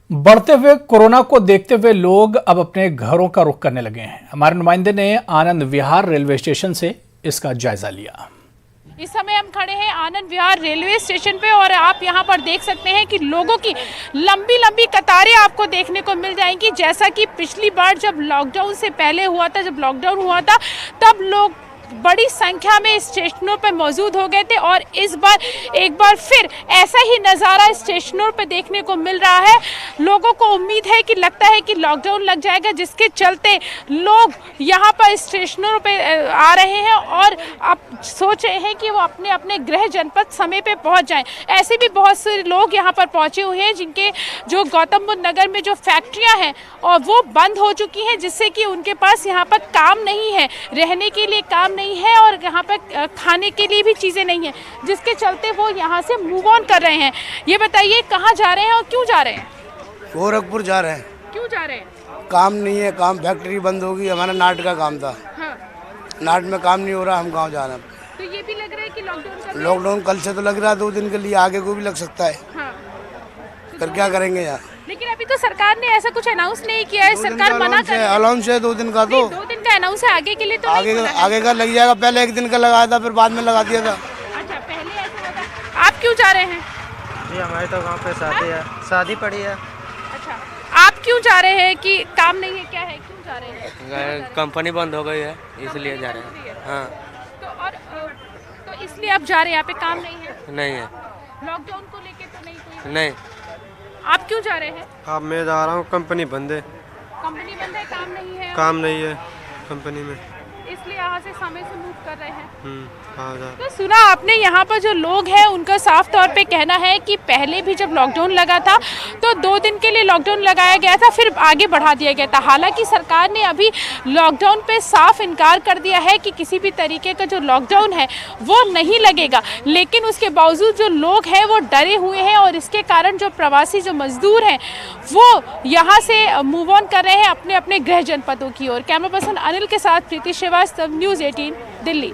बढ़ते हुए कोरोना को देखते हुए लोग अब अपने घरों का रुख करने लगे हैं। हमारे नुमाइंदे ने आनंद विहार रेलवे स्टेशन से इसका जायजा लिया। इस समय हम खड़े हैं आनंद विहार रेलवे स्टेशन पे और आप यहां पर देख सकते हैं कि लोगों की लंबी लंबी कतारें आपको देखने को मिल जाएंगी। जैसा कि पिछली बार जब लॉकडाउन से पहले हुआ था, जब लॉकडाउन हुआ था, तब लोग बड़ी संख्या में स्टेशनों पर मौजूद हो गए थे और इस बार एक बार फिर ऐसा ही नज़ारा स्टेशनों पर देखने को मिल रहा है। लोगों को उम्मीद है कि लगता है कि लॉकडाउन लग जाएगा, जिसके चलते लोग यहाँ पर स्टेशनों पे आ रहे हैं और अब सोच रहे हैं कि वो अपने अपने गृह जनपद समय पे पहुँच जाएं। ऐसे भी बहुत से लोग यहाँ पर पहुँचे हुए हैं जिनके जो गौतम बुद्ध नगर में जो फैक्ट्रियाँ हैं और वो बंद हो चुकी हैं, जिससे कि उनके पास यहाँ पर काम नहीं है, रहने के लिए काम नहीं है और यहाँ पर खाने के लिए भी चीज़ें नहीं है, जिसके चलते वो यहाँ से मूव ऑन कर रहे हैं। ये बताइए कहाँ जा रहे हैं और क्यों जा रहे हैं? गोरखपुर जा रहे हैं। क्यों जा रहे हैं? काम नहीं है, काम फैक्ट्री बंद होगी। हमारा नाट का काम था। हाँ। नाट में काम नहीं हो रहा, हम गाँव जा रहे हैं। तो ये भी लग रहा है कि लॉकडाउन कल से तो लग रहा है, 2 दिन के लिए, आगे को भी लग सकता है। हाँ। फिर क्या करेंगे यार? लेकिन अभी तो सरकार ने ऐसा कुछ अनाउंस नहीं किया है, सरकार मना कर रही है। अनाउंस है 2 दिन का, तो 2 दिन का अनाउंस है, आगे के लिए तो आगे का लग जाएगा। पहले 1 दिन का लगाया था, फिर बाद में लगा दिया था। अच्छा, पहले ऐसा होता। आप क्यों जा रहे हैं? जी हमारी तो वहाँ पे शादी है, शादी पड़ी है। अच्छा, आप क्यों जा रहे हैं? कि काम नहीं है, क्या है, क्यों जा रहे हैं? कंपनी बंद हो गई है, इसलिए जा रहे हैं। हाँ। तो इसलिए आप जा रहे हैं, यहाँ पे काम नहीं है? नहीं है। लॉकडाउन को लेके तो नहीं कोई? नहीं। आप क्यों जा रहे हैं? अब मैं जा रहा हूँ, कंपनी बंद है। कंपनी बंद है, काम नहीं है? काम नहीं है कंपनी में, इसलिए यहाँ से समय से मूव कर रहे हैं। हाँ। तो सुना आपने, यहाँ पर जो लोग हैं उनका साफ तौर पे कहना है कि पहले भी जब लॉकडाउन लगा था तो 2 दिन के लिए लॉकडाउन लगाया गया था, फिर आगे बढ़ा दिया गया था। हालांकि सरकार ने अभी लॉकडाउन पे साफ इनकार कर दिया है कि किसी भी तरीके का जो लॉकडाउन है वो नहीं लगेगा, लेकिन उसके बावजूद जो लोग हैं वो डरे हुए हैं और इसके कारण जो प्रवासी जो मजदूर हैं वो यहाँ से मूव ऑन कर रहे हैं अपने अपने गृह जनपदों की ओर। कैमरा पर्सन अनिल के साथ प्रीति श्रीवास्तव, न्यूज़ 18 दिल्ली।